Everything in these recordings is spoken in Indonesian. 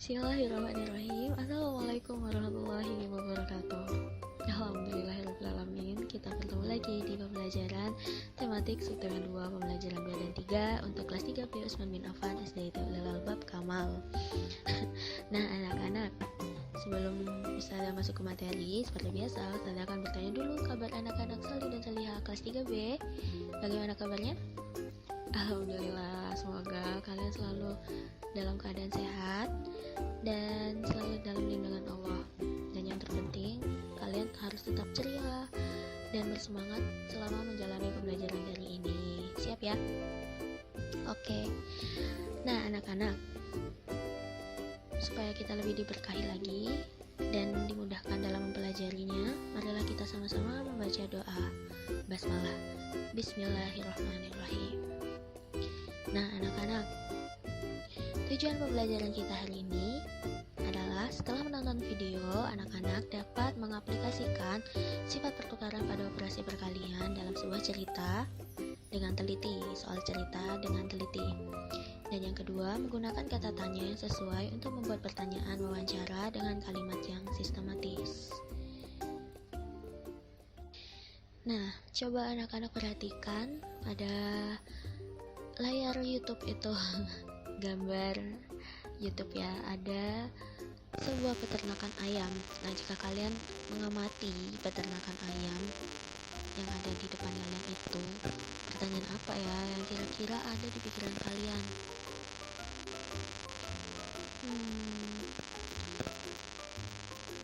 Bismillahirrahmanirrahim. Assalamualaikum warahmatullahi wabarakatuh. Alhamdulillahirrahmanirrahim. Kita bertemu lagi di pembelajaran tematik subtema 2 pembelajaran 2 dan 3 untuk kelas 3B Utsman bin Affan SD Ulil Albab Kamal. Nah anak-anak, sebelum Ustazah masuk ke materi, seperti biasa Ustazah akan bertanya dulu kabar anak-anak Salih dan Salihah kelas 3B. Bagaimana kabarnya? Alhamdulillah, semoga kalian selalu dalam keadaan sehat dan selalu dalam lindungan Allah. Dan yang terpenting, kalian harus tetap ceria dan bersemangat selama menjalani pembelajaran dari ini. Siap ya? Oke. Nah, anak-anak, supaya kita lebih diberkahi lagi dan dimudahkan dalam mempelajarinya, marilah kita sama-sama membaca doa basmalah. Bismillahirrahmanirrahim. Nah, anak-anak, tujuan pembelajaran kita hari ini adalah setelah menonton video, anak-anak dapat mengaplikasikan sifat pertukaran pada operasi perkalian dalam sebuah cerita dengan teliti, soal cerita dengan teliti. Dan yang kedua, menggunakan kata tanya yang sesuai untuk membuat pertanyaan wawancara dengan kalimat yang sistematis. Nah, coba anak-anak perhatikan pada layar YouTube itu gambar YouTube ya, ada sebuah peternakan ayam. Nah, jika kalian mengamati peternakan ayam yang ada di depan kalian itu, pertanyaan apa ya yang kira-kira ada di pikiran kalian?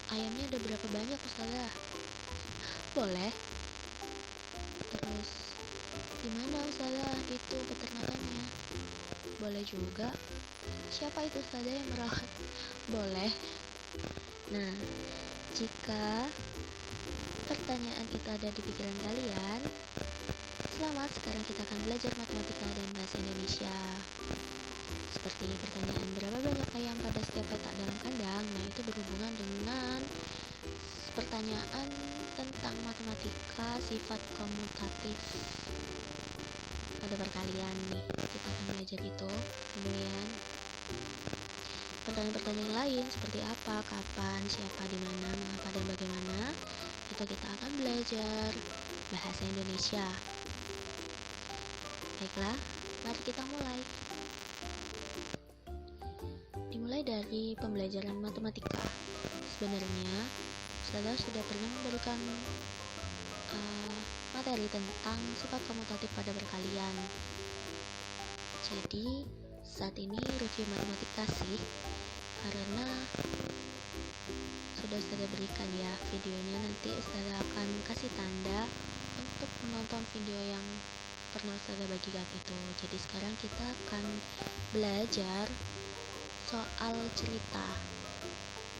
Ayamnya ada berapa banyak, Ustazah? Boleh. Terus gimana, Ustazah, itu peternakannya? Boleh juga. Siapa itu Ustazah yang merawat? Boleh. Nah, jika pertanyaan itu ada di pikiran kalian, selamat, sekarang kita akan belajar matematika dan bahasa Indonesia. Seperti pertanyaan berapa banyak ayam pada setiap petak dalam kandang. Nah, itu berhubungan dengan pertanyaan tentang matematika sifat komutatif pada perkalian nih. Kita akan belajar itu. Kemudian pertanyaan-pertanyaan lain seperti apa, kapan, siapa, di mana, mengapa, dan bagaimana, itu kita akan belajar bahasa Indonesia. Baiklah, mari kita mulai. Dimulai dari pembelajaran matematika. Sebenarnya Ustazah sudah pernah memberikan materi tentang sifat komutatif pada perkalian. Jadi saat ini review matematika sih, karena sudah Ustazah berikan ya videonya. Nanti Ustazah akan kasih tanda untuk menonton video yang pernah Ustazah bagikan itu. Jadi sekarang kita akan belajar soal cerita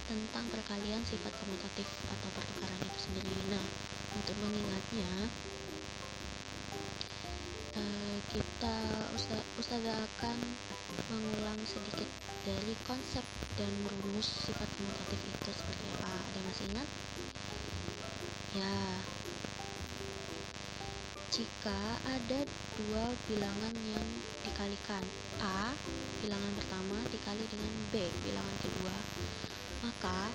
tentang perkalian sifat komutatif atau pertukaran itu sendiri. Nah, untuk mengingatnya, Ustazah akan mengulang sedikit dari konsep dan rumus sifat komutatif itu seperti apa. Ada masih ingat? Ya, jika ada dua bilangan yang dikalikan, A bilangan pertama dikali dengan B bilangan kedua, maka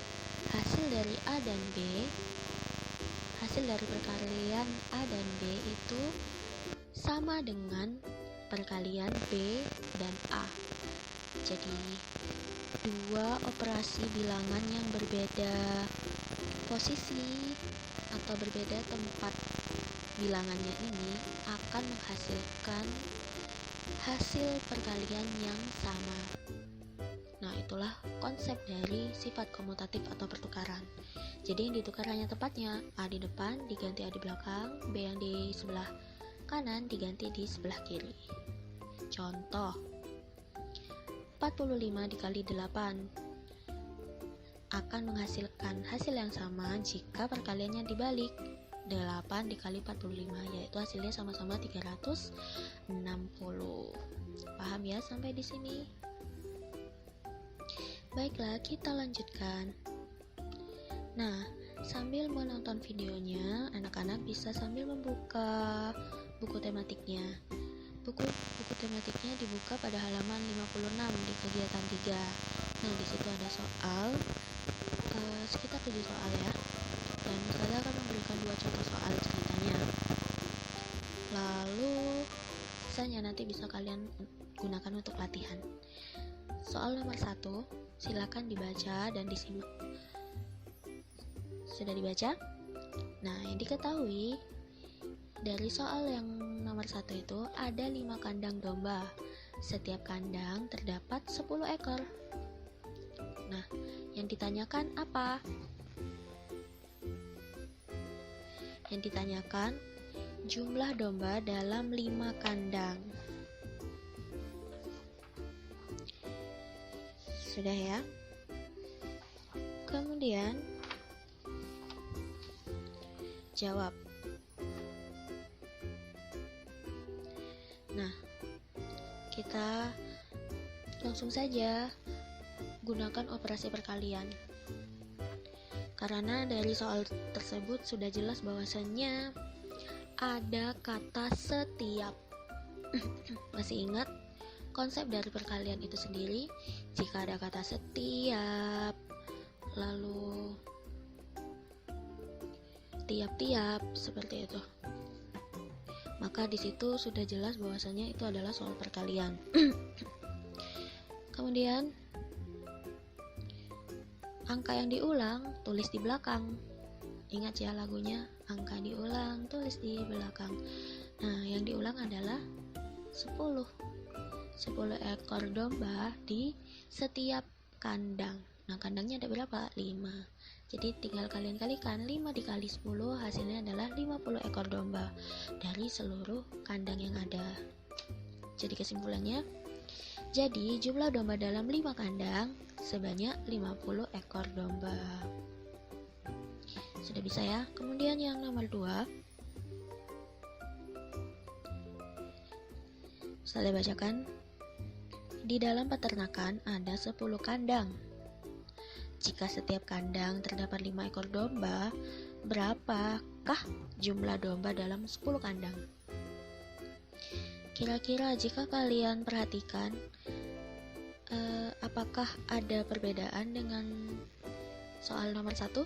hasil dari A dan B, hasil dari perkalian A dan B itu sama dengan perkalian B dan A. Jadi dua operasi bilangan yang berbeda posisi atau berbeda tempat bilangannya ini akan menghasilkan hasil perkalian yang sama. Nah, itulah konsep dari sifat komutatif atau pertukaran. Jadi yang ditukar hanya tempatnya. A di depan diganti A di belakang, B yang di sebelah kanan diganti di sebelah kiri. Contoh, 45 dikali 8 akan menghasilkan hasil yang sama jika perkaliannya dibalik. 8 dikali 45, yaitu hasilnya sama-sama 360. Paham ya sampai di sini? Baiklah, kita lanjutkan. Nah, sambil menonton videonya, anak-anak bisa sambil membuka buku tematiknya. Buku tematiknya dibuka pada halaman 56 di kegiatan 3. Nah, di situ ada soal sekitar 7 soal ya. Dan saya akan memberikan 2 contoh soal ceritanya. Lalu sisanya nanti bisa kalian gunakan untuk latihan. Soal nomor 1, silakan dibaca dan disimak. Sudah dibaca? Nah, yang diketahui dari soal yang nomor 1 itu ada 5 kandang domba. Setiap kandang terdapat 10 ekor. Nah, yang ditanyakan apa? Yang ditanyakan jumlah domba dalam 5 kandang. Sudah ya? Kemudian jawab. Nah, kita langsung saja gunakan operasi perkalian. Karena dari soal tersebut sudah jelas bahwasannya ada kata setiap. Masih ingat konsep dari perkalian itu sendiri? Jika ada kata setiap, lalu tiap-tiap, seperti itu, maka di situ sudah jelas bahwasannya itu adalah soal perkalian. Kemudian angka yang diulang tulis di belakang. Ingat ya lagunya, angka diulang tulis di belakang. Nah, yang diulang adalah 10 ekor domba di setiap kandang. Nah, kandangnya ada berapa? 5. Jadi tinggal kalian kalikan 5 dikali 10, hasilnya adalah 50 ekor domba dari seluruh kandang yang ada. Jadi kesimpulannya, jadi jumlah domba dalam 5 kandang sebanyak 50 ekor domba. Sudah bisa ya? Kemudian yang nomor 2, saya bacakan. Di dalam peternakan ada 10 kandang. Jika setiap kandang terdapat 5 ekor domba, berapakah jumlah domba dalam 10 kandang? Kira-kira jika kalian perhatikan, apakah ada perbedaan dengan soal nomor 1?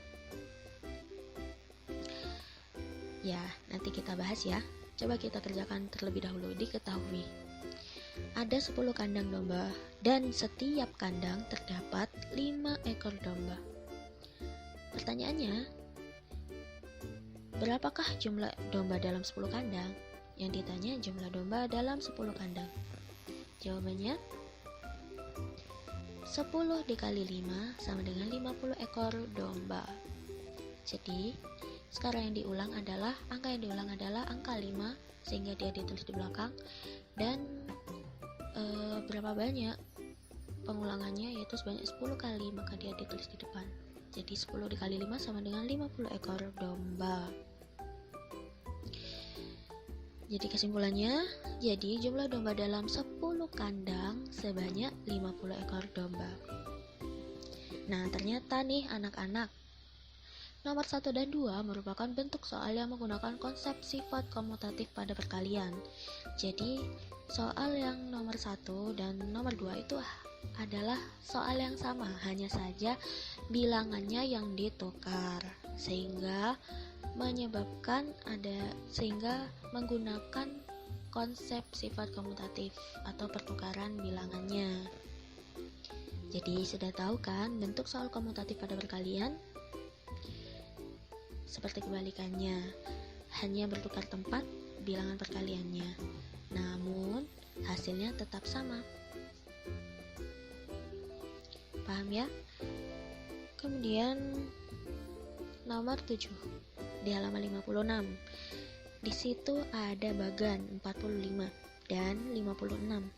Ya, nanti kita bahas ya. Coba kita kerjakan terlebih dahulu. Diketahui ada 10 kandang domba dan setiap kandang terdapat 5 ekor domba. Pertanyaannya, berapakah jumlah domba dalam 10 kandang? Yang ditanya jumlah domba dalam 10 kandang. Jawabannya 10 dikali 5 sama dengan 50 ekor domba. Jadi sekarang yang diulang adalah angka angka 5, sehingga dia ditulis di belakang, dan berapa banyak pengulangannya, yaitu sebanyak 10 kali, maka dia ditulis di depan. Jadi 10 dikali 5 sama dengan 50 ekor domba. Jadi kesimpulannya, jadi jumlah domba dalam 10 kandang sebanyak 50 ekor domba. Nah, ternyata nih anak-anak, nomor 1 dan 2 merupakan bentuk soal yang menggunakan konsep sifat komutatif pada perkalian. Jadi soal yang nomor 1 dan nomor 2 itu adalah soal yang sama, hanya saja bilangannya yang ditukar, sehingga menggunakan konsep sifat komutatif atau pertukaran bilangannya. Jadi sudah tahu kan bentuk soal komutatif pada perkalian? Seperti kebalikannya, hanya bertukar tempat bilangan perkaliannya, namun hasilnya tetap sama. Paham ya? Kemudian nomor 7 di halaman 56. Di situ ada bagan 45 dan 56.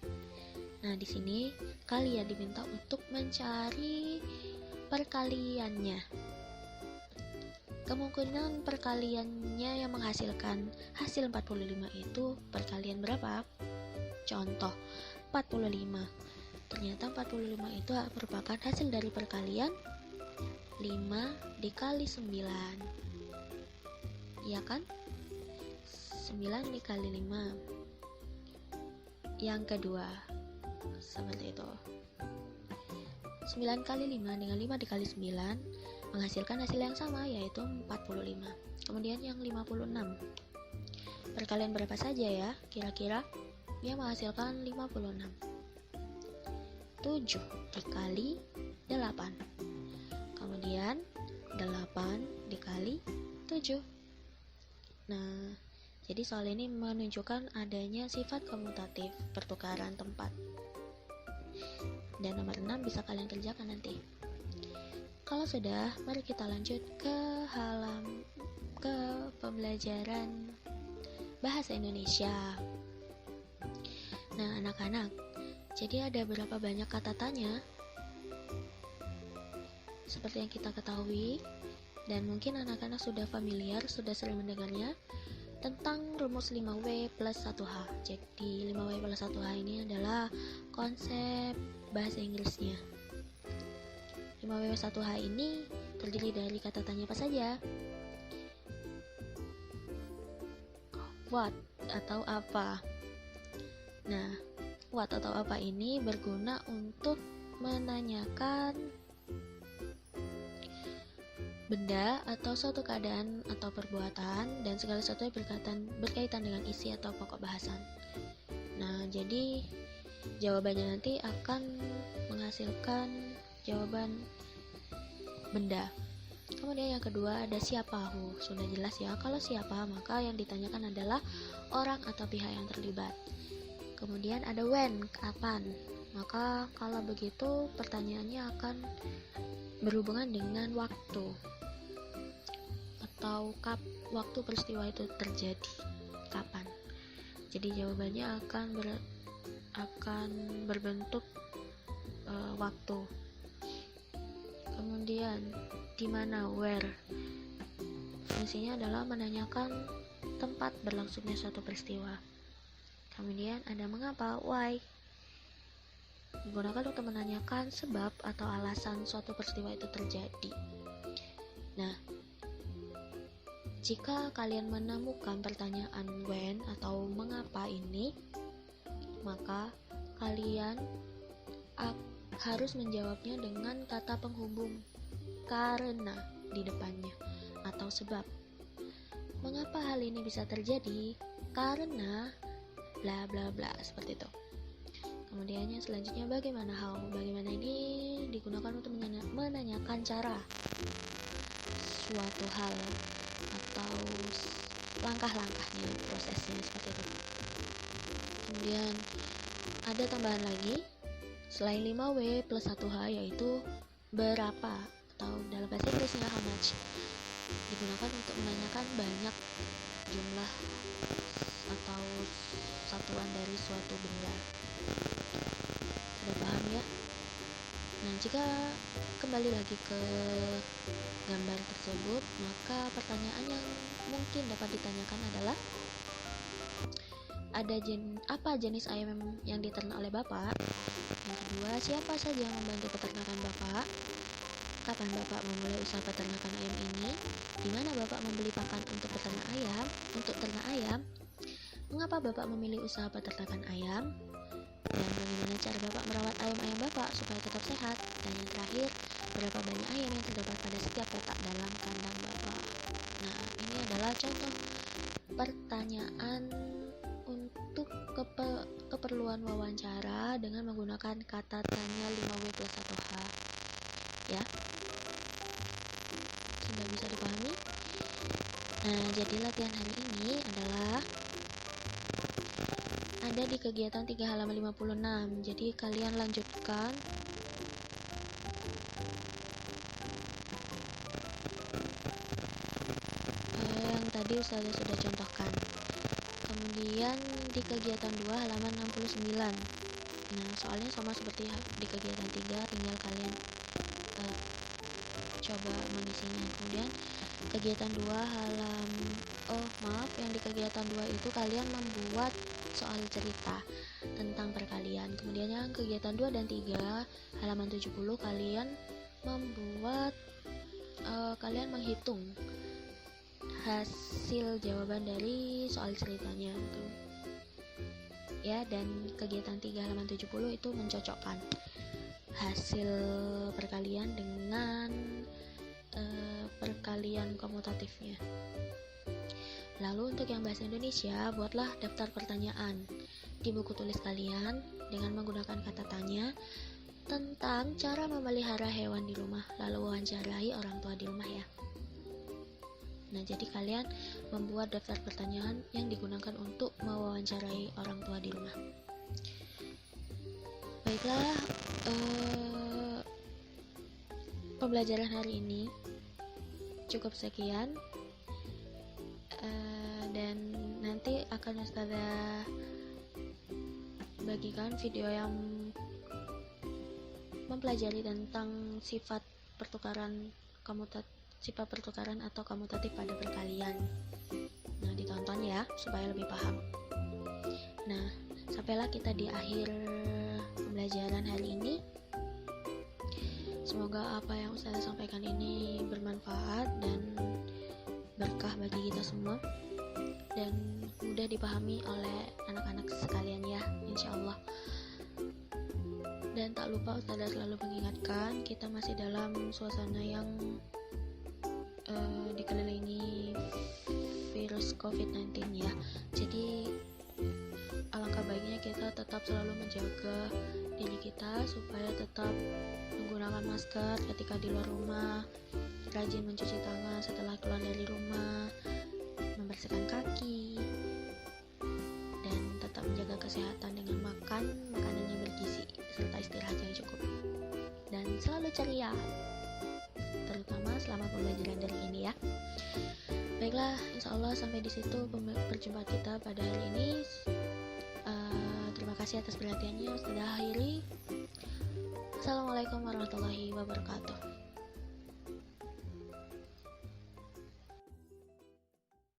Nah, di sini kalian diminta untuk mencari perkaliannya. Kemungkinan perkaliannya yang menghasilkan hasil 45 itu perkalian berapa? Contoh 45. Ternyata 45 itu merupakan hasil dari perkalian 5 dikali 9. Iya kan? 9 dikali 5. Yang kedua, seperti itu. 9 kali 5 dengan 5 dikali 9 menghasilkan hasil yang sama, yaitu 45. Kemudian yang 56. Perkalian berapa saja ya? Kira-kira dia menghasilkan 56. 7 dikali 8. Kemudian 8 dikali 7. Nah, jadi soal ini menunjukkan adanya sifat komutatif, pertukaran tempat. Dan nomor 6 bisa kalian kerjakan nanti. Kalau sudah, mari kita lanjut ke pembelajaran bahasa Indonesia. Nah, anak-anak, jadi ada berapa banyak kata tanya? Seperti yang kita ketahui, dan mungkin anak-anak sudah familiar, sudah sering mendengarnya, tentang rumus 5W plus 1H. Jadi 5W plus 1H ini adalah konsep bahasa Inggrisnya. 5W plus 1H ini terdiri dari kata tanya apa saja? What atau apa. Nah, what atau apa ini berguna untuk menanyakan benda atau suatu keadaan atau perbuatan, dan segala sesuatu berkaitan dengan isi atau pokok bahasan. Nah, jadi jawabannya nanti akan menghasilkan jawaban benda. Kemudian yang kedua ada siapa. Sudah jelas ya, kalau siapa maka yang ditanyakan adalah orang atau pihak yang terlibat. Kemudian ada when, kapan. Maka kalau begitu pertanyaannya akan berhubungan dengan waktu atau waktu peristiwa itu terjadi, kapan. Jadi jawabannya akan berbentuk waktu. Kemudian di mana, where. Fungsinya adalah menanyakan tempat berlangsungnya suatu peristiwa. Kemudian ada mengapa, why. Digunakan untuk menanyakan sebab atau alasan suatu peristiwa itu terjadi. Nah, jika kalian menemukan pertanyaan when atau mengapa ini, maka kalian harus menjawabnya dengan kata penghubung karena di depannya atau sebab. Mengapa hal ini bisa terjadi? Karena bla bla bla, seperti itu. Kemudian yang selanjutnya bagaimana, how. Bagaimana ini digunakan untuk menanyakan cara suatu hal atau langkah-langkahnya, prosesnya, seperti itu. Kemudian ada tambahan lagi selain 5W plus 1H, yaitu berapa, atau dalam bahasa Inggrisnya how much. Digunakan untuk menanyakan banyak jumlah atau satuan dari suatu benda. Sudah paham ya? Nah, jika kembali lagi ke gambar tersebut, maka pertanyaan yang mungkin dapat ditanyakan adalah apa jenis ayam yang diternak oleh Bapak? Yang kedua, siapa saja yang membantu peternakan Bapak? Kapan Bapak memulai usaha peternakan ayam ini? Di mana Bapak membeli pakan untuk ternak ayam? Mengapa Bapak memilih usaha peternakan ayam? Dan bagaimana cara Bapak merawat ayam-ayam Bapak supaya tetap sehat? Dan yang terakhir, berapa banyak ayam yang terdapat pada setiap petak dalam kandang Bapak? Nah, ini adalah contoh pertanyaan untuk keperluan wawancara dengan menggunakan kata tanya 5W plus 1H. Ya, sudah bisa dipahami? Nah, jadi latihan hari ini adalah ada di kegiatan 3 halaman 56. Jadi kalian lanjutkan yang tadi Ustazah sudah contohkan. Kemudian di kegiatan 2 halaman 69. Nah, soalnya sama seperti di kegiatan 3, tinggal kalian coba mengisinya. Kemudian kegiatan 2 yang di kegiatan 2 itu kalian membuat soal cerita tentang perkalian. Kemudian yang kegiatan 2 dan 3 halaman 70 kalian membuat kalian menghitung hasil jawaban dari soal ceritanya ya, dan kegiatan 3 halaman 70 itu mencocokkan. hasil perkalian dengan perkalian komutatifnya. Lalu untuk yang bahasa Indonesia, buatlah daftar pertanyaan di buku tulis kalian dengan menggunakan kata tanya tentang cara memelihara hewan di rumah, lalu wawancarai orang tua di rumah ya. Nah, jadi kalian membuat daftar pertanyaan yang digunakan untuk mewawancarai orang tua di rumah. Baiklah, pembelajaran hari ini cukup sekian. Dan nanti akan Ustazah bagikan video yang mempelajari tentang sifat pertukaran atau komutatif pada perkalian. Nah, ditonton ya supaya lebih paham. Nah, sampailah kita di akhir pembelajaran hari ini. Semoga apa yang Ustazah sampaikan ini bermanfaat dan berkah bagi kita semua dan mudah dipahami oleh anak-anak sekalian ya, insyaallah. Dan tak lupa Ustazah selalu mengingatkan, kita masih dalam suasana yang dikelilingi virus COVID-19 ya. Jadi alangkah baiknya kita tetap selalu menjaga diri kita supaya tetap menggunakan masker ketika di luar rumah, rajin mencuci tangan setelah keluar dari rumah, membersihkan kaki, dan tetap menjaga kesehatan dengan makan makanan yang bergizi serta istirahat yang cukup. Dan selalu ceria, terutama selama pembelajaran dari ini ya. Baiklah, insyaallah sampai di situ perjumpaan kita pada hari ini. Terima kasih atas perhatiannya. Sudah akhiri. Assalamualaikum warahmatullahi wabarakatuh.